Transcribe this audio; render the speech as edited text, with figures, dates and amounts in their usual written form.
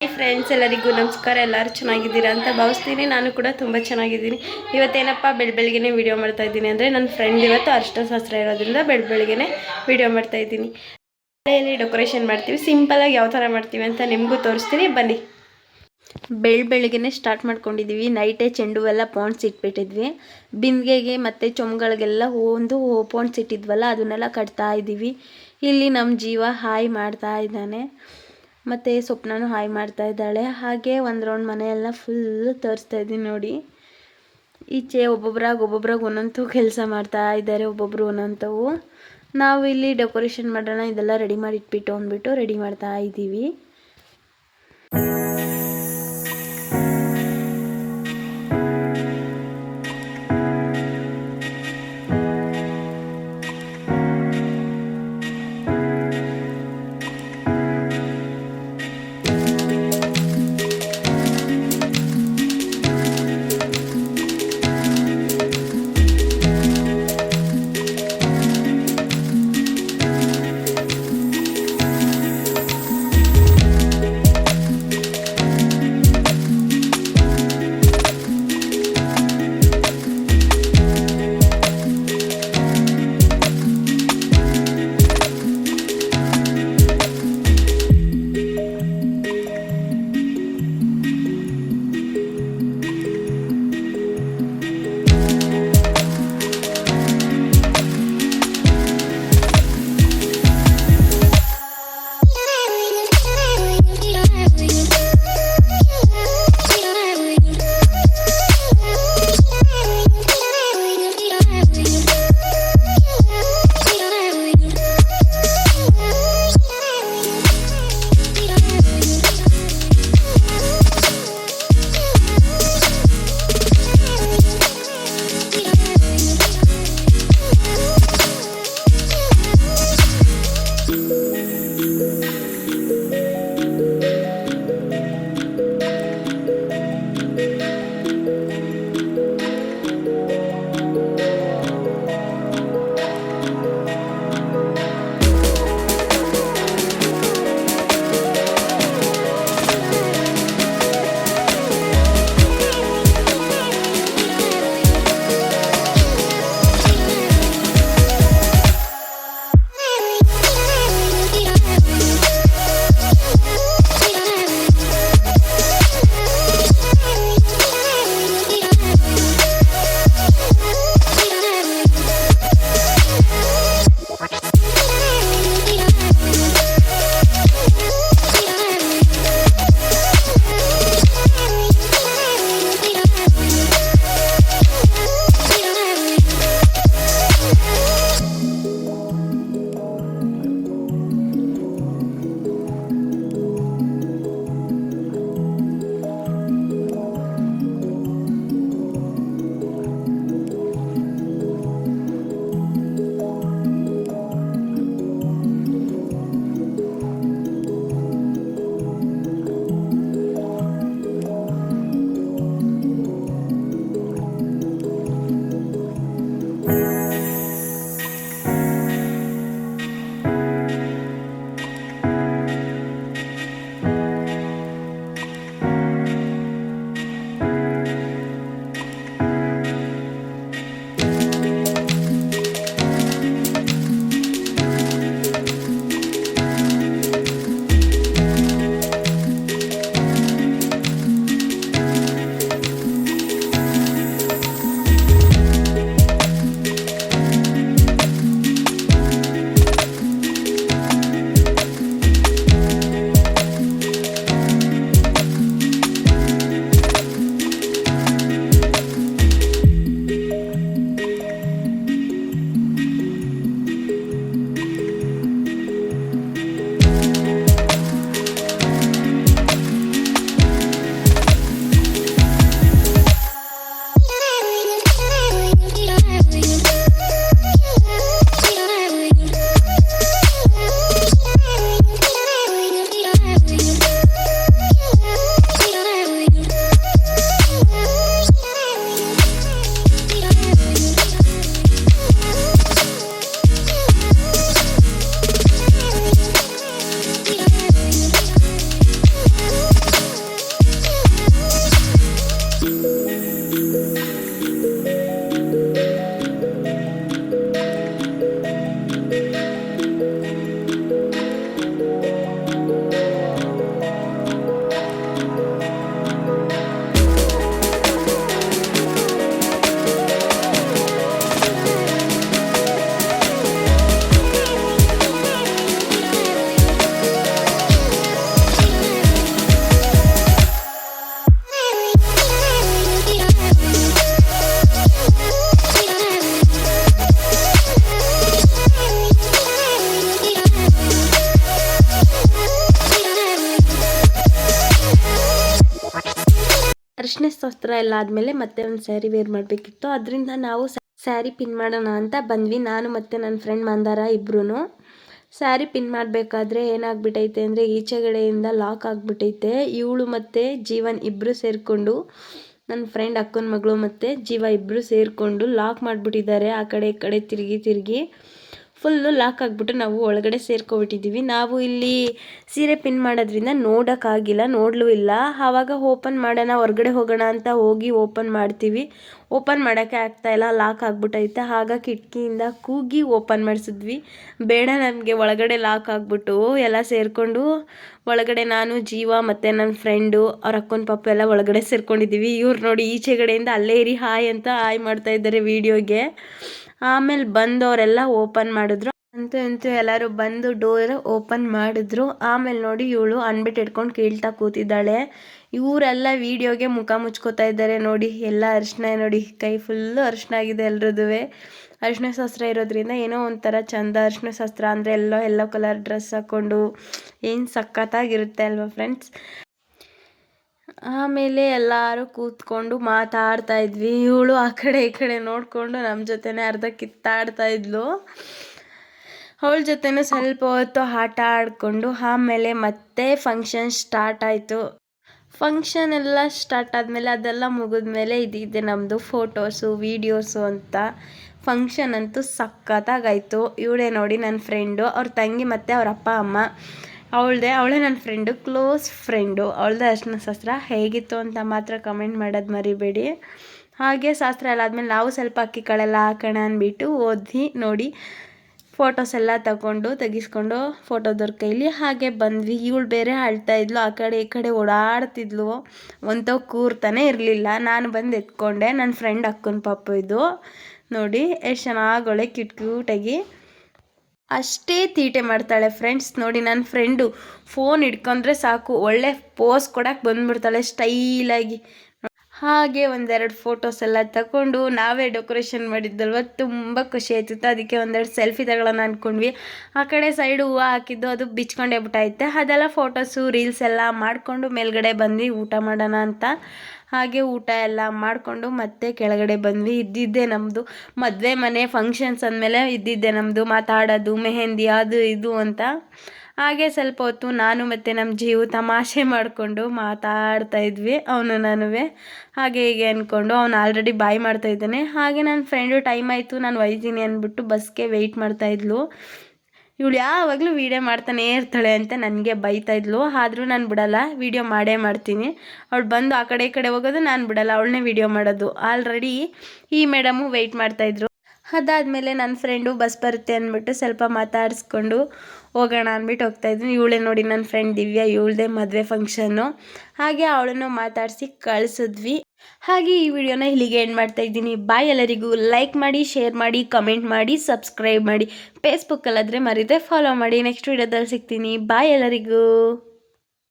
Friends ಎಲ್ಲರಿಗೂ ನಮಸ್ಕಾರ. ಎಲ್ಲರೂ ಚೆನ್ನಾಗಿದ್ದೀರಾ ಅಂತ ಭಾವಿಸ್ತೀನಿ. ನಾನು ಕೂಡ ತುಂಬ ಚೆನ್ನಾಗಿದ್ದೀನಿ. ಇವತ್ತೇನಪ್ಪ ಬೆಳಗ್ಗೆನೇ ವೀಡಿಯೋ ಮಾಡ್ತಾ ಇದ್ದೀನಿ ಅಂದರೆ ನನ್ನ ಫ್ರೆಂಡ್ ಇವತ್ತು ಅರಿಶಿನ ಶಾಸ್ತ್ರ ಇರೋದ್ರಿಂದ ಬೆಳಗ್ಗೆನೇ ವೀಡಿಯೋ ಮಾಡ್ತಾ ಇದ್ದೀನಿ. ಮನೆಯಲ್ಲಿ ಡೆಕೋರೇಷನ್ ಮಾಡ್ತೀವಿ, ಸಿಂಪಲಾಗಿ ಯಾವ ಥರ ಮಾಡ್ತೀವಿ ಅಂತ ನಿಮಗೂ ತೋರಿಸ್ತೀನಿ, ಬನ್ನಿ. ಬೆಳಗ್ಗೆನೇ ಸ್ಟಾರ್ಟ್ ಮಾಡ್ಕೊಂಡಿದ್ದೀವಿ. ನೈಟೇ ಚೆಂಡು ಎಲ್ಲ ಪಾಂಡ್ಸ್ ಇಟ್ಬಿಟ್ಟಿದ್ವಿ. ಬಿಂದಿಗೆಗೆ ಮತ್ತು ಚೊಂಬಗಳಿಗೆಲ್ಲ ಒಂದು ಪಾಂಡ್ಸ್ ಇಟ್ಟಿದ್ವಲ್ಲ ಅದನ್ನೆಲ್ಲ ಕಟ್ತಾ ಇದ್ದೀವಿ. ಇಲ್ಲಿ ನಮ್ಮ ಜೀವ ಹಾಯ್ ಮಾಡ್ತಾ ಇದ್ದಾನೆ, ಮತ್ತು ಸ್ವಪ್ನೂ ಹಾಯ್ ಮಾಡ್ತಾ ಇದ್ದಾಳೆ. ಹಾಗೆ ಒಂದು ರೌಂಡ್ ಮನೆಯೆಲ್ಲ ಫುಲ್ಲು ತೋರಿಸ್ತಾ ಇದ್ದೀನಿ ನೋಡಿ. ಈಚೆ ಒಬ್ಬೊಬ್ರಾಗ ಒಂದೊಂದು ಕೆಲಸ ಮಾಡ್ತಾ ಇದ್ದಾರೆ, ಒಬ್ಬೊಬ್ಬರು ಒಂದೊಂಥವು. ನಾವು ಇಲ್ಲಿ ಡೆಕೋರೇಷನ್ ಮಾಡೋಣ, ಇದೆಲ್ಲ ರೆಡಿ ಮಾಡಿ ಇಟ್ಬಿಟ್ಟು ಅಂದ್ಬಿಟ್ಟು ರೆಡಿ ಮಾಡ್ತಾ ಇದ್ದೀವಿ. ಅರಿಶಿನ ಶಾಸ್ತ್ರ ಎಲ್ಲ ಆದಮೇಲೆ ಮತ್ತೆ ಒಂದು ಸ್ಯಾರಿ ವೇರ್ ಮಾಡಬೇಕಿತ್ತು. ಅದರಿಂದ ನಾವು ಸ್ಯಾರಿ ಪಿನ್ ಮಾಡೋಣ ಅಂತ ಬಂದ್ವಿ, ನಾನು ಮತ್ತು ನನ್ನ ಫ್ರೆಂಡ್ ಮಂದಾರ ಇಬ್ಬರೂ. ಸ್ಯಾರಿ ಪಿನ್ ಮಾಡಬೇಕಾದ್ರೆ ಏನಾಗ್ಬಿಟ್ಟೈತೆ ಅಂದರೆ ಈಚೆಗಡೆಯಿಂದ ಲಾಕ್ ಆಗಿಬಿಟ್ಟೈತೆ. ಇವಳು ಮತ್ತು ಜೀವನ್ ಇಬ್ಬರು ಸೇರಿಕೊಂಡು, ನನ್ನ ಫ್ರೆಂಡ್ ಅಕ್ಕನ ಮಗಳು ಮತ್ತು ಜೀವ ಇಬ್ಬರು ಸೇರಿಕೊಂಡು ಲಾಕ್ ಮಾಡಿಬಿಟ್ಟಿದ್ದಾರೆ. ಆ ಕಡೆ ಈ ಕಡೆ ತಿರುಗಿ ಫುಲ್ಲು ಲಾಕ್ ಆಗಿಬಿಟ್ಟು ನಾವು ಒಳಗಡೆ ಸೇರ್ಕೊಬಿಟ್ಟಿದ್ದೀವಿ. ನಾವು ಇಲ್ಲಿ ಸೀರೆ ಪಿನ್ ಮಾಡೋದ್ರಿಂದ ನೋಡೋಕ್ಕಾಗಿಲ್ಲ, ನೋಡಲೂ ಇಲ್ಲ. ಆವಾಗ ಓಪನ್ ಮಾಡೋಣ, ಹೊರಗಡೆ ಹೋಗೋಣ ಅಂತ ಹೋಗಿ ಓಪನ್ ಮಾಡ್ತೀವಿ. ಓಪನ್ ಮಾಡೋಕ್ಕೆ ಆಗ್ತಾಯಿಲ್ಲ, ಲಾಕ್ ಆಗಿಬಿಟ್ಟೈತೆ. ಆಗ ಕಿಟಕಿಯಿಂದ ಕೂಗಿ ಓಪನ್ ಮಾಡಿಸಿದ್ವಿ. ಬೇಡ, ನಮಗೆ ಒಳಗಡೆ ಲಾಕ್ ಆಗಿಬಿಟ್ಟು ಎಲ್ಲ ಸೇರಿಕೊಂಡು ಒಳಗಡೆ ನಾನು ಜೀವ ಮತ್ತು ನನ್ನ ಫ್ರೆಂಡು ಅವ್ರ ಅಕ್ಕನ ಪಾಪ ಎಲ್ಲ ಒಳಗಡೆ ಸೇರ್ಕೊಂಡಿದ್ದೀವಿ. ಇವ್ರು ನೋಡಿ ಈಚೆಗಡೆಯಿಂದ ಅಲ್ಲೇ ಇರಿ ಹಾಯ್ ಅಂತ ಹಾಯ್ ಮಾಡ್ತಾಯಿದ್ದಾರೆ ವೀಡಿಯೋಗೆ. ಆಮೇಲೆ ಬಂದವರೆಲ್ಲ ಓಪನ್ ಮಾಡಿದ್ರು. ಅಂತೂ ಎಲ್ಲರೂ ಬಂದು ಡೋರ್ ಓಪನ್ ಮಾಡಿದ್ರು. ಆಮೇಲೆ ನೋಡಿ ಇವಳು ಅನ್ಬಿಟ್ಟು ಹಿಡ್ಕೊಂಡು ಕೇಳ್ತಾ ಕೂತಿದ್ದಾಳೆ. ಇವರೆಲ್ಲ ವೀಡಿಯೋಗೆ ಮುಖ ಮುಚ್ಕೋತಾ ಇದ್ದಾರೆ. ನೋಡಿ ಎಲ್ಲ ಅರಿಶಿನ, ನೋಡಿ ಕೈ ಫುಲ್ಲು ಅರಿಶಿನ ಆಗಿದೆ ಎಲ್ರದ್ದು. ಅರಿಶಿನ ಶಾಸ್ತ್ರ ಇರೋದ್ರಿಂದ ಏನೋ ಒಂಥರ ಚಂದ. ಅರಿಶಿನ ಶಾಸ್ತ್ರ ಅಂದರೆ ಎಲ್ಲೋ ಕಲರ್ ಡ್ರೆಸ್ ಹಾಕ್ಕೊಂಡು ಏನು ಸಖತ್ತಾಗಿರುತ್ತೆ ಅಲ್ವಾ ಫ್ರೆಂಡ್ಸ್. ಆಮೇಲೆ ಎಲ್ಲರೂ ಕೂತ್ಕೊಂಡು ಮಾತಾಡ್ತಾ ಇದ್ವಿ. ಇವಳು ಆ ಕಡೆ ಈ ಕಡೆ ನೋಡಿಕೊಂಡು ನಮ್ಮ ಜೊತೆನೇ ಅರ್ಧ ಕಿತ್ತಾಡ್ತಾ ಇದ್ಲು. ಅವಳ ಜೊತೆನೂ ಸ್ವಲ್ಪ ಹೊತ್ತು ಆಟ ಆಡಿಕೊಂಡು ಆಮೇಲೆ ಮತ್ತೆ ಫಂಕ್ಷನ್ ಸ್ಟಾರ್ಟ್ ಆಯಿತು. ಫಂಕ್ಷನ್ ಎಲ್ಲ ಸ್ಟಾರ್ಟ್ ಆದಮೇಲೆ ಅದೆಲ್ಲ ಮುಗಿದ್ಮೇಲೆ ಇದಿದೆ ನಮ್ಮದು ಫೋಟೋಸು ವೀಡಿಯೋಸು ಅಂತ. ಫಂಕ್ಷನ್ ಅಂತೂ ಸಖತ್ತಾಗಾಯಿತು. ಇವಳೇ ನೋಡಿ ನನ್ನ ಫ್ರೆಂಡು, ಅವ್ರ ತಂಗಿ ಮತ್ತು ಅವ್ರ ಅಪ್ಪ ಅಮ್ಮ. ಅವಳೇ ನನ್ನ ಫ್ರೆಂಡು, ಕ್ಲೋಸ್ ಫ್ರೆಂಡು. ಅವಳದೇ ಅರಿಶಿನ ಶಾಸ್ತ್ರ ಹೇಗಿತ್ತು ಅಂತ ಮಾತ್ರ ಕಮೆಂಟ್ ಮಾಡೋದು ಮರಿಬೇಡಿ. ಹಾಗೆ ಶಾಸ್ತ್ರ ಎಲ್ಲ ಆದಮೇಲೆ ನಾವು ಸ್ವಲ್ಪ ಅಕ್ಕಿ ಕಾಳೆಲ್ಲ ಹಾಕೋಣ ಅಂದ್ಬಿಟ್ಟು ಓದಿ ನೋಡಿ ಫೋಟೋಸ್ ಎಲ್ಲ ತೆಗಿಸ್ಕೊಂಡು ಫೋಟೋದವ್ರ ಕೈಲಿ ಹಾಗೆ ಬಂದ್ವಿ. ಇವಳು ಬೇರೆ ಅಳ್ತಾ ಇದ್ಲು, ಆ ಕಡೆ ಈ ಕಡೆ ಓಡಾಡ್ತಿದ್ಲು, ಒಂಥೋ ಕೂರ್ತಾನೆ ಇರಲಿಲ್ಲ. ನಾನು ಬಂದು ಎತ್ಕೊಂಡೆ. ನನ್ನ ಫ್ರೆಂಡ್ ಅಕ್ಕನ ಪಾಪ ಇದು ನೋಡಿ ಎಷ್ಟು ಚೆನ್ನಾಗೊಳ್ಳೆ ಕ್ಯೂಟಾಗಿ ಅಷ್ಟೇ ತೀಟೆ ಮಾಡ್ತಾಳೆ ಫ್ರೆಂಡ್ಸ್. ನೋಡಿ ನನ್ನ ಫ್ರೆಂಡು ಫೋನ್ ಹಿಡ್ಕೊಂಡ್ರೆ ಸಾಕು ಒಳ್ಳೆ ಪೋಸ್ ಕೊಡೋಕೆ ಬಂದುಬಿಡ್ತಾಳೆ ಸ್ಟೈಲಾಗಿ. ಹಾಗೆ ಒಂದೆರಡು ಫೋಟೋಸ್ ಎಲ್ಲ ತಗೊಂಡು ನಾವೇ ಡೆಕೋರೇಷನ್ ಮಾಡಿದ್ದಲ್ವ, ತುಂಬ ಖುಷಿ ಆಯ್ತಿತ್ತು. ಅದಕ್ಕೆ ಒಂದೆರಡು ಸೆಲ್ಫಿ ತಗೊಳ್ಳೋಣ ಅಂದ್ಕೊಂಡ್ವಿ. ಆ ಕಡೆ ಸೈಡು ಹೂವು ಹಾಕಿದ್ದು ಅದು ಬಿಚ್ಕೊಂಡೇ ಬಿಟ್ಟೈತೆ. ಅದೆಲ್ಲ ಫೋಟೋಸು ರೀಲ್ಸ್ ಎಲ್ಲ ಮಾಡಿಕೊಂಡು ಮೇಲ್ಗಡೆ ಬಂದ್ವಿ ಊಟ ಮಾಡೋಣ ಅಂತ. ಹಾಗೆ ಊಟ ಎಲ್ಲ ಮಾಡಿಕೊಂಡು ಮತ್ತೆ ಕೆಳಗಡೆ ಬಂದ್ವಿ. ಇದ್ದಿದ್ದೆ ನಮ್ಮದು ಮದುವೆ ಮನೆ ಫಂಕ್ಷನ್ಸ್ ಅಂದಮೇಲೆ ಇದ್ದಿದ್ದೆ ನಮ್ಮದು ಮಾತಾಡೋದು, ಮೆಹಂದಿ ಅದು ಇದು ಅಂತ. ಹಾಗೆ ಸ್ವಲ್ಪ ಹೊತ್ತು ನಾನು ಮತ್ತು ನಮ್ಮ ಜೀವು ತಮಾಷೆ ಮಾಡಿಕೊಂಡು ಮಾತಾಡ್ತಾ ಇದ್ವಿ, ಅವನು ನಾನು ಹಾಗೆ ಹೀಗೆ ಅಂದ್ಕೊಂಡು. ಅವನು ಆಲ್ರೆಡಿ ಬಾಯ್ ಮಾಡ್ತಾಯಿದ್ದಾನೆ. ಹಾಗೆ ನನ್ನ ಫ್ರೆಂಡು ಟೈಮ್ ಆಯಿತು ನಾನು ಒಯ್ತೀನಿ ಅಂದ್ಬಿಟ್ಟು ಬಸ್ಗೆ ವೆಯ್ಟ್ ಮಾಡ್ತಾಯಿದ್ಲು. ಇವಳು ಯಾವಾಗಲೂ ವೀಡಿಯೋ ಮಾಡ್ತಾನೇ ಇರ್ತಾಳೆ ಅಂತ ನನಗೆ ಬೈತಾಯಿದ್ಲು. ಆದರೂ ನಾನು ಬಿಡಲ್ಲ, ವೀಡಿಯೋ ಮಾಡೇ ಮಾಡ್ತೀನಿ. ಅವಳು ಬಂದು ಆ ಕಡೆ ಈ ಕಡೆ ಹೋಗೋದು, ನಾನು ಬಿಡಲ್ಲ, ಅವಳನ್ನೇ ವೀಡಿಯೋ ಮಾಡೋದು. ಆಲ್ರೆಡಿ ಈ ಮೇಡಮು ವೆಯ್ಟ್ ಮಾಡ್ತಾಯಿದ್ರು. ಅದಾದಮೇಲೆ ನನ್ನ ಫ್ರೆಂಡು ಬಸ್ ಬರುತ್ತೆ ಅಂದ್ಬಿಟ್ಟು ಸ್ವಲ್ಪ ಮಾತಾಡಿಸ್ಕೊಂಡು ಹೋಗೋಣ ಅಂದ್ಬಿಟ್ಟು ಹೋಗ್ತಾಯಿದ್ವಿ. ಇವಳೇ ನೋಡಿ ನನ್ನ ಫ್ರೆಂಡ್ ದಿವ್ಯಾ, ಇವಳದೇ ಮದುವೆ ಫಂಕ್ಷನ್ನು. ಹಾಗೆ ಅವಳನ್ನು ಮಾತಾಡಿಸಿ ಕಳಿಸಿದ್ವಿ. ಹಾಗೆ ಈ ವಿಡಿಯೋನ ಇಲ್ಲಿಗೆ ಎಂಡ್ ಮಾಡ್ತಾ ಇದ್ದೀನಿ. ಬಾಯ್ ಎಲ್ಲರಿಗೂ. ಲೈಕ್ ಮಾಡಿ, ಶೇರ್ ಮಾಡಿ, ಕಮೆಂಟ್ ಮಾಡಿ, ಸಬ್ಸ್ಕ್ರೈಬ್ ಮಾಡಿ. ಫೇಸ್ಬುಕ್ಕಲ್ಲಾದರೆ ಮರೀದೆ ಫಾಲೋ ಮಾಡಿ. ನೆಕ್ಸ್ಟ್ ವಿಡಿಯೋದಲ್ಲಿ ಸಿಗ್ತೀನಿ. ಬಾಯ್ ಎಲ್ಲರಿಗೂ.